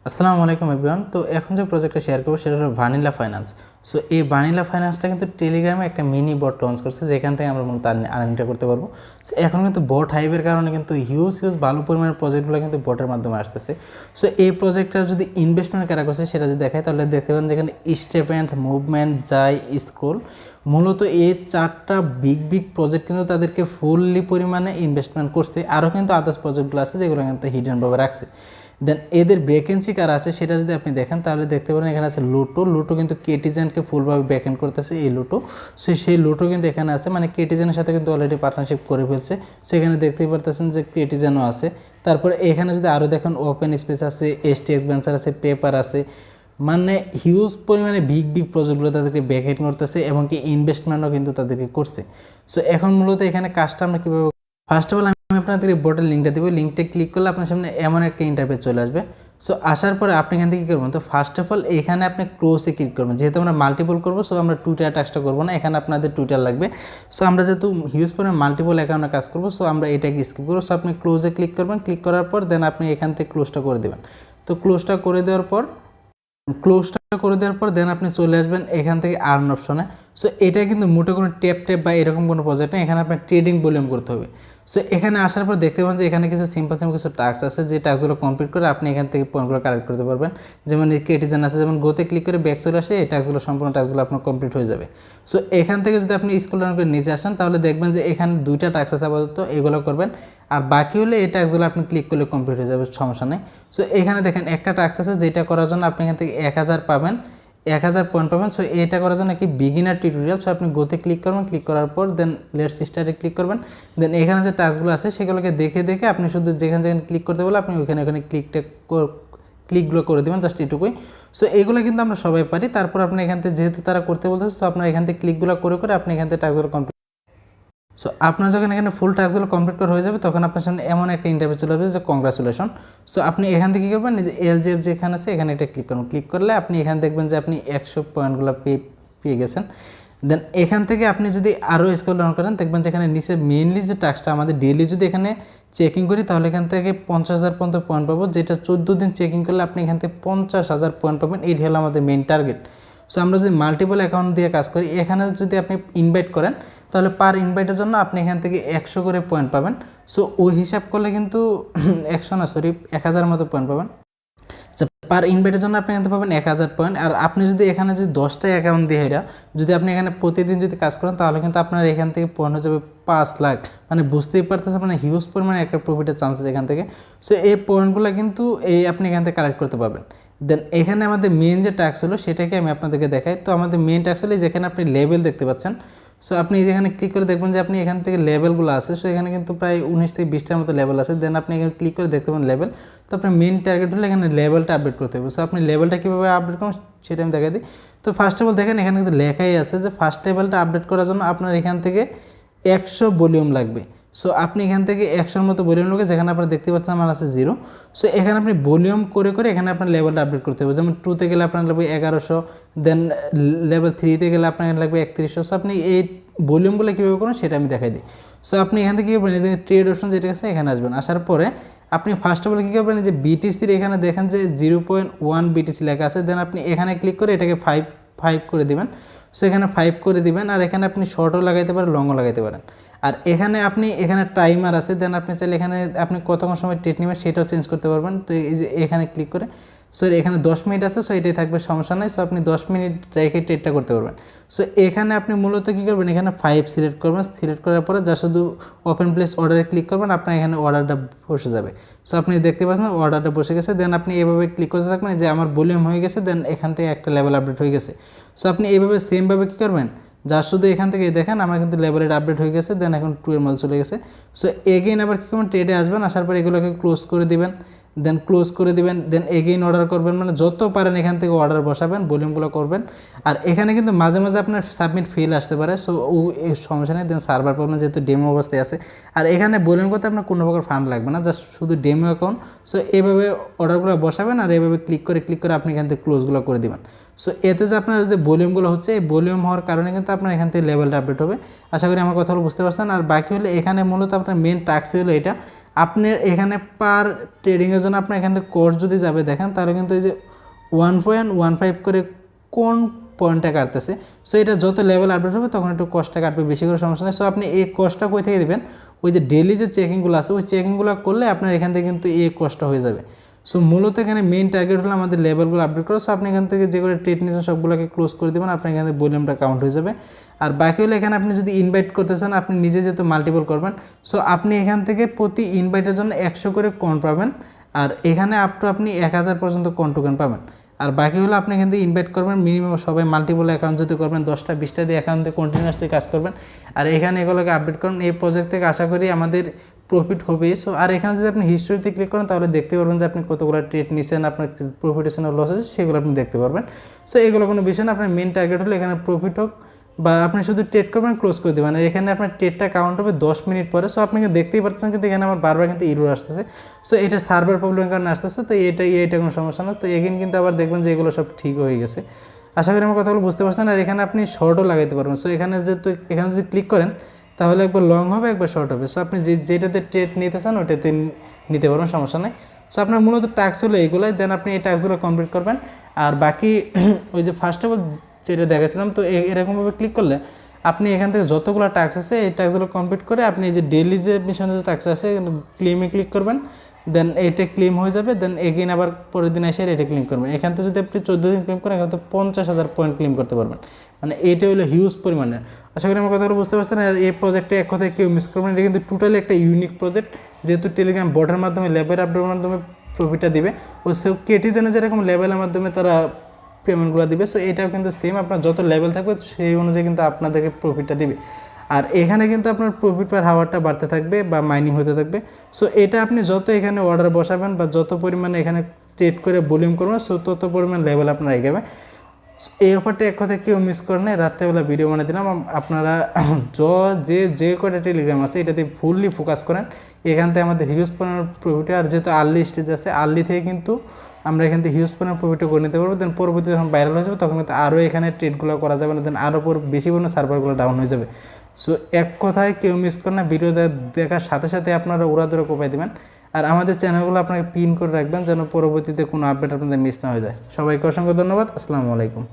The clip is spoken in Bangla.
আসসালামু আলাইকুম এভরিওয়ান। তো এখন যে প্রজেক্টটা শেয়ার করবো সেটা হলো ভানিলা ফাইন্যান্স। সো এই ভানিলা ফাইন্যান্সটা কিন্তু টেলিগ্রামে একটা মিনি বট লঞ্চ করছে, যেখান থেকে আমরা মূলত আর্নিংটা করতে পারবো। সো এখন কিন্তু বট হাইপের কারণে কিন্তু হিউজ ভালো পরিমাণের প্রজেক্টগুলো কিন্তু বটের মাধ্যমে আসতেছে। সো এই প্রজেক্টটার যদি ইনভেস্টমেন্ট কারা করছে সেটা যদি দেখায়, তাহলে দেখতে পাবেন যেখানে স্টেপেন্ট, মুভমেন্ট, জাই, স্ক্রোল, মূলত এই চারটা বিগ প্রজেক্ট কিন্তু তাদেরকে ফুললি পরিমাণে ইনভেস্টমেন্ট করছে। আরও কিন্তু আদার্স প্রজেক্টগুলো আছে যেগুলো কিন্তু হিডেনভাবে রাখছে। দেন এদের ভ্যাকেন্সি কারা আছে সেটা যদি আপনি দেখেন, তাহলে দেখতে পারেন এখানে আছে লুটো কিন্তু কেটিজেনকে ফুলভাবে ব্যাকএন্ড করতেছে এই লুটো। সেই লুটো কিন্তু এখানে আছে, মানে কেটিজেনের সাথে কিন্তু অলরেডি পার্টনারশিপ করে ফেলছে। সো এখানে দেখতেই পারতেছেন যে কেটিজেনও আছে। তারপর এখানে যদি আরও দেখেন ওপেন স্পেস আছে, STX ভেঞ্চার আছে, পেপার আছে, মানে হিউজ পরিমাণে বিগ প্রজেক্টগুলো তাদেরকে ব্যাকএন্ড করতেছে এবং কি ইনভেস্টমেন্টও কিন্তু তাদেরকে করছে। সো এখন মূলত এখানে কাজটা আমরা কীভাবে, ফার্স্ট অফ অল আমি আপনাদের বোর্ডের লিঙ্কটা দেবো। লিঙ্কটা ক্লিক করলে আপনার সামনে এমন একটা ইন্টারফেস চলে আসবে। সো আসার পরে আপনি এখান থেকে কী করবেন, তো ফার্স্ট অফ অল এখানে আপনি ক্লোজে ক্লিক করবেন। যেহেতু আমরা মাল্টিপল করবো, সো আমরা টুইটার টাস্কটা করবো না, এখানে আপনাদের টুইটার লাগবে। সো আমরা যেহেতু হিউজ পরিমাণে মাল্টিপল অ্যাকাউন্টে কাজ করবো, সো আমরা এটাকে স্কিপ করবো। সো আপনি ক্লোজে ক্লিক করবেন, ক্লিক করার পর দেন আপনি এখান থেকে ক্লোজটা করে দেবেন। তো ক্লোজটা করে দেওয়ার পর দেন আপনি চলে আসবেন এখান থেকে আর্ন অপশনে। সো এটা কিন্তু মোটে কোনো টেপ বা এরকম কোনো প্রজেক্ট নেই, এখানে আপনার ট্রেডিং ভলিউম করতে হবে। সো এখানে আসার পর দেখতে পাবেন যে এখানে কিছু সিম্পল কিছু টাস্ক আছে, যে টাস্কগুলো কমপ্লিট করে আপনি এখান থেকে পয়েন্টগুলো কালেক্ট করতে পারবেন। যেমন কেটিজেন আছে, যেমন গোতে ক্লিক করে ব্যাক চলে আসে, এই টাস্কগুলো সম্পূর্ণ টাস্কগুলো আপনার কমপ্লিট হয়ে যাবে। সো এখান থেকে যদি আপনি স্ক্রল ডাউন করে নিচে আসেন, তাহলে দেখবেন যে এখানে দুইটা টাস্ক আছে আপাতত, এগুলো করবেন। আর বাকি হলে এই টাস্কগুলো আপনি ক্লিক করলে কমপ্লিট হয়ে যাবে, সমস্যা নেই। সো এখানে দেখেন একটা টাস্ক আছে, যেটা করার জন্য আপনি এখান থেকে 1000 পাবেন, 1000 পয়েন্ট পাবেন। সো এটা করার জন্য কি বিগিনার টিউটোরিয়াল। সো আপনি গোতে ক্লিক করবেন, ক্লিক করার পর দেন লেটস স্টার্টে ক্লিক করবেন। দেন এখানে যে টাস্কগুলো আছে সেগুলোকে দেখে আপনি শুধু যেখানে ক্লিক করতে বলে আপনি ওখানে ক্লিকগুলো করে দেবেন, জাস্ট এটুকুই। সো এইগুলো কিন্তু আমরা সবাই পারি। তারপর আপনি এখান থেকে, যেহেতু তারা করতে বলতেছে, সো আপনার এখান থেকে ক্লিকগুলো করে আপনি এখান থেকে টাস্কগুলো কমপ্লিট। সো আপনার যখন এখানে ফুল টাস্কগুলো কমপ্লিট করা হয়ে যাবে, তখন আপনার সামনে এমন একটা ইন্টারভিউ চলে আসবে যে কংগ্রাচুলেশন। সো আপনি এখান থেকে কী করবেন, যে LGF যেখানে আছে এখানে একটা ক্লিক করুন। ক্লিক করলে আপনি এখানে দেখবেন যে আপনি 100 পয়েন্টগুলো পেয়ে গেছেন। দেন এখান থেকে আপনি যদি আরও স্ক্রল ডাউন করেন, দেখবেন যে এখানে নিচে মেইনলি যে টাস্কটা আমাদের ডেইলি যদি এখানে চেকিং করি, তাহলে এখান থেকে 50,000 পর্যন্ত পয়েন্ট পাবো, যেটা 14 দিন চেকিং করলে আপনি এখান থেকে 50,000 পয়েন্ট পাবেন। এইটা হলো আমাদের মেইন টার্গেট। সো আমরা যদি মাল্টিপল অ্যাকাউন্ট দিয়ে কাজ করি, এখানে যদি আপনি ইনভাইট করেন, তাহলে পার ইনভাইটের জন্য আপনি এখান থেকে 100 করে পয়েন্ট পাবেন। সো ওই হিসাব করলে কিন্তু 1000 মতো পয়েন্ট পাবেন। আচ্ছা, পার ইনভাইটের জন্য আপনি এখান থেকে পাবেন 1000 পয়েন্ট। আর আপনি যদি এখানে যদি 10টা অ্যাকাউন্ট দিয়ে যদি আপনি এখানে প্রতিদিন যদি কাজ করেন, তাহলে কিন্তু আপনার এখান থেকে পয়েন্ট হয়ে যাবে 5 লাখ। মানে বুঝতেই পারতেছে, মানে হিউজ পরিমাণে একটা প্রফিটের চান্সেস এখান থেকে। সো এই পয়েন্টগুলো কিন্তু আপনি এখান থেকে কালেক্ট করতে পারবেন। দেন এখানে আমাদের মেন যে টাস্ক হলো সেটাকে আমি আপনাদেরকে দেখাই। তো আমাদের মেন টাস্ক হলো যেখানে আপনি লেভেল দেখতে পাচ্ছেন। সো আপনি যেখানে ক্লিক করে দেখবেন যে আপনি এখান থেকে লেভেলগুলো আছে। সো এখানে কিন্তু প্রায় 19 থেকে 20টার মতো লেভেল আছে। দেন আপনি এখানে ক্লিক করে দেখতে পাবেন লেভেল। তো আপনার মেন টার্গেট হলো এখানে লেভেলটা আপডেট করতে হবে। সো আপনি লেভেলটা কীভাবে আপডেট করবেন সেটা আমি দেখাই দিই। তো ফার্স্ট অফ অল দেখেন এখানে কিন্তু লেখাই আছে যে ফার্স্ট লেভেলটা আপডেট করার জন্য আপনার এখান থেকে 100 ভলিউম লাগবে। সো আপনি এখান থেকে 100-র মতো ভলিউম লাগবে, যেখানে আপনারা দেখতে পাচ্ছেন আমার আছে 0। সো এখানে আপনি ভলিউম করে এখানে আপনার লেভেলটা আপডেট করতে হবে। যেমন 2তে গেলে আপনার লাগবে 1100, দেন লেভেল 3তে গেলে আপনার লাগবে 3100। সো আপনি এই ভলিউমগুলো কীভাবে করুন সেটা আমি দেখাই দিই। সো আপনি এখান থেকে কী করবেন, ট্রেড অপশন যেটা আছে এখানে আসবেন। আসার পরে আপনি ফার্স্ট অফ অল কী করবেন, যে BTCর এখানে দেখেন যে 0.1 BTC লেখা আছে। দেন আপনি এখানে ক্লিক করে এটাকে 5 করে দেবেন। সো এখানে 5 করে দিবেন। আর এখানে আপনি শর্টও লাগাইতে পারেন, লংও লাগাইতে পারেন। আর এখানে এখানে টাইমার আছে। দেন আপনি চাইলে এখানে আপনি কতক্ষণ সময় ট্রেড নেবেন সেটাও চেঞ্জ করতে পারবেন। তো এই যে এখানে ক্লিক করে, সো এখানে 10 মিনিট আছে। সো এটাই থাকবে, সমস্যা নেই। সো আপনি 10 মিনিট রেখে ট্রেডটা করতে পারবেন। সো এখানে আপনি মূলত কী করবেন, এখানে 5 সিলেক্ট করবেন। সিলেক্ট করার পরে যা শুধু ওপেন প্লেস অর্ডারে ক্লিক করবেন, আপনার এখানে অর্ডারটা বসে যাবে। সো আপনি দেখতে পাচ্ছেন অর্ডারটা বসে গেছে। দেন আপনি এভাবে ক্লিক করতে থাকবেন যে আমার ভলিউম হয়ে গেছে। দেন এখান থেকে একটা লেভেল আপডেট হয়ে গেছে। সো আপনি এইভাবে সেমভাবে কী করবেন, যা শুধু এখান থেকে দেখেন আমার কিন্তু লেভেলের আপডেট হয়ে গেছে। দেন এখন 2 এর মধ্যে চলে গেছে। সো এগেইন আবার কী করবেন, ট্রেডে আসবেন। আসার পর এগুলোকে ক্লোজ করে দিবেন। দেন দেন এগেইন অর্ডার করবেন, মানে যত পারেন এখান থেকে অর্ডার বসাবেন, ভলিউমগুলো করবেন। আর এখানে কিন্তু মাঝে আপনার সাবমিট ফেল আসতে পারে। সো এই সমস্যা নেই। দেন সার্ভার প্রবলেম, যেহেতু ডেমো অবস্থায় আছে। আর এখানে ভলিউম করতে আপনার কোনো প্রকার ফান্ড লাগবে না, জাস্ট শুধু ডেমো অ্যাকাউন্ট। সো এইভাবে অর্ডারগুলো বসাবেন আর এইভাবে ক্লিক করে আপনি এখান থেকে ক্লোজগুলো করে দেবেন। সো এতে যে আপনার যে ভলিউমগুলো হচ্ছে, এই ভলিউম হওয়ার কারণে কিন্তু আপনার এখান থেকে লেভেলটা আপডেট হবে। আশা করি আমার কথা হলো বুঝতে পারছেন। আর বাকি হলে এখানে মূলত আপনার মেন টাস্ক হলো এটা। আপনার এখানে পার ট্রেডিংয়ের জন্য আপনার এখানে কোর্স যদি যাবে দেখেন তাহলে কিন্তু এই যে 1.15 করে কোন পয়েন্টটা কাটতেছে। সো এটা যত লেভেল আপডেট হবে তখন একটু কষ্টটা কাটবে, বেশি করে সমস্যা নেই। সো আপনি এই কষ্টটা কই থেকে দেবেন, ওই যে ডেইলি যে চেকিংগুলো আছে ওই চেকিংগুলো করলে আপনার এখান থেকে কিন্তু এই কষ্ট হয়ে যাবে। সো মূলত এখানে মেইন টার্গেট হলো আমাদের লেভেলগুলো আপডেট করা। সো আপনি এখান থেকে যে করে ট্রেড নিয়েছেন সবগুলোকে ক্লোজ করে দেবেন, আপনার এখানে ভলিউমটা কাউন্ট হয়ে যাবে। আর বাকি হলো এখানে আপনি যদি ইনভাইট করতে চান আপনি নিজে যেহেতু মাল্টিপল করবেন, সো আপনি এখান থেকে প্রতি ইনভাইটের জন্য 100 করে কন পাবেন। আর এখানে আপনি 1000 পর্যন্ত কন টোকেন পাবেন। আর বাকি হলো আপনি এখান থেকে ইনভাইট করবেন, মিনিমাম সবাই মাল্টিপল অ্যাকাউন্ট যদি করবেন 10টা 20টা দিয়ে অ্যাকাউন্টে কন্টিনিউয়াসলি কাজ করবেন। আর এখানে এগুলোকে আপডেট করুন। এই প্রজেক্ট থেকে আশা করি আমাদের প্রফিট হবে। সো আর এখানে যদি আপনি হিস্ট্রিতে ক্লিক করেন তাহলে দেখতে পারবেন যে আপনি কতগুলো ট্রেড নিছেন, আপনার প্রফিট হয়েছে না লস হয়েছে সেগুলো আপনি দেখতে পারবেন। সো এগুলো কোনো বিষয় না, আপনার মেন টার্গেট হলো এখানে প্রফিট হোক বা আপনি শুধু ট্রেড করবেন ক্লোজ করে দেবেন। আর এখানে আপনার ট্রেডটা কাউন্ট হবে 10 মিনিট পরে। সো আপনি দেখতেই পাচ্ছেন কিন্তু এখানে আমার বারবার কিন্তু ইরর আসতেছে। সো এটা সার্ভার প্রবলেমের কারণে আসতেছে, তো এটা কোনো সমস্যা না। তো এখানে কিন্তু আবার দেখবেন যে এগুলো সব ঠিক হয়ে গেছে। আশা করি আমার কথাগুলো বুঝতে পারছেন। আর এখানে আপনি শর্টও লাগাইতে পারবেন। সো এখানে এখানে যদি ক্লিক করেন তাহলে একবার লং হবে একবার শর্ট হবে। সো আপনি যেটাতে ট্রেড নিতে চান ওটাতে নিতে পারবেন, সমস্যা নেই। সো আপনার মূলত টাস্ক হলো এইগুলোই, দেন আপনি এই টাস্কগুলো কমপ্লিট করবেন। আর বাকি ওই যে ফার্স্ট অফ অল যেটা দেখাচ্ছিলাম, তো এরকমভাবে ক্লিক করলে আপনি এখান থেকে যতগুলো টাস্ক আছে এই টাস্কগুলো কমপ্লিট করে আপনি যে ডেইলি যে মিশনের যে টাস্ক আছে ক্লেমে ক্লিক করবেন, দেন এটা ক্লেম হয়ে যাবে। দেন এগেইন আবার পরের দিন এসে এটা ক্লেম করবেন। এখান থেকে যদি আপনি 14 দিন ক্লেম করেন এখান থেকে 50,000 পয়েন্ট ক্লেম করতে পারবেন। মানে এটা হলো হিউজ পরিমাণের। আশা করি আমার কথাগুলো বুঝতে পারছেন। আর এই প্রজেক্টে এক কথায় কেউ মিস করবেন, এটা কিন্তু টোটালি একটা ইউনিক প্রজেক্ট। যেহেতু টেলিগ্রাম বটের মাধ্যমে লেভেল আপডেটের মাধ্যমে প্রফিটটা দিবে, ও সেও কেটিজেনে যেরকম লেভেলের মাধ্যমে তারা পেমেন্টগুলো দিবে। সো এটাও কিন্তু সেম, আপনার যত লেভেল থাকবে সেই অনুযায়ী কিন্তু আপনাদেরকে প্রফিটটা দিবে। আর এখানে কিন্তু আপনার প্রফিট পার হাওয়ারটা বাড়তে থাকবে বা মাইনিং হতে থাকবে। সো এটা আপনি যত এখানে অর্ডার বসাবেন বা যত পরিমাণে এখানে ট্রেড করে ভলিউম করবেন সো তত পরিমাণ লেভেল আপনার এগোবে। এই অফারটা এক কথা কেউ মিস করে না। রাত্রেবেলা ভিডিও বানিয়ে দিলাম, আপনারা যে কটা টেলিগ্রাম আছে এটাতে ফুললি ফোকাস করেন। এখান থেকে আমাদের হিউজ পরিমাণ প্রফিট। আর যেহেতু আর্লি স্টেজ আছে, আর্লি থেকে কিন্তু আমরা এখান থেকে হিউজ পরিমাণ প্রফিটও করে নিতে পারবো। দেন পরবর্তী যখন ভাইরাল হয়ে যাবে তখন কিন্তু আরও এখানে ট্রেডগুলো করা যাবে না, দেন আরও বেশি পরিমাণ সার্ভারগুলো ডাউন হয়ে যাবে। সো এক কথায় কেউ মিস করে না, ভিডিও দেখার সাথে সাথে আপনারা উড়াদুরা কোপাই দেবেন। আর আমাদের চ্যানেলগুলো আপনাকে পিন করে রাখবেন যেন পরবর্তীতে কোনো আপডেট আপনাদের মিস না হয়ে যায়। সবাইকে অসংখ্য ধন্যবাদ। আসসালামু আলাইকুম।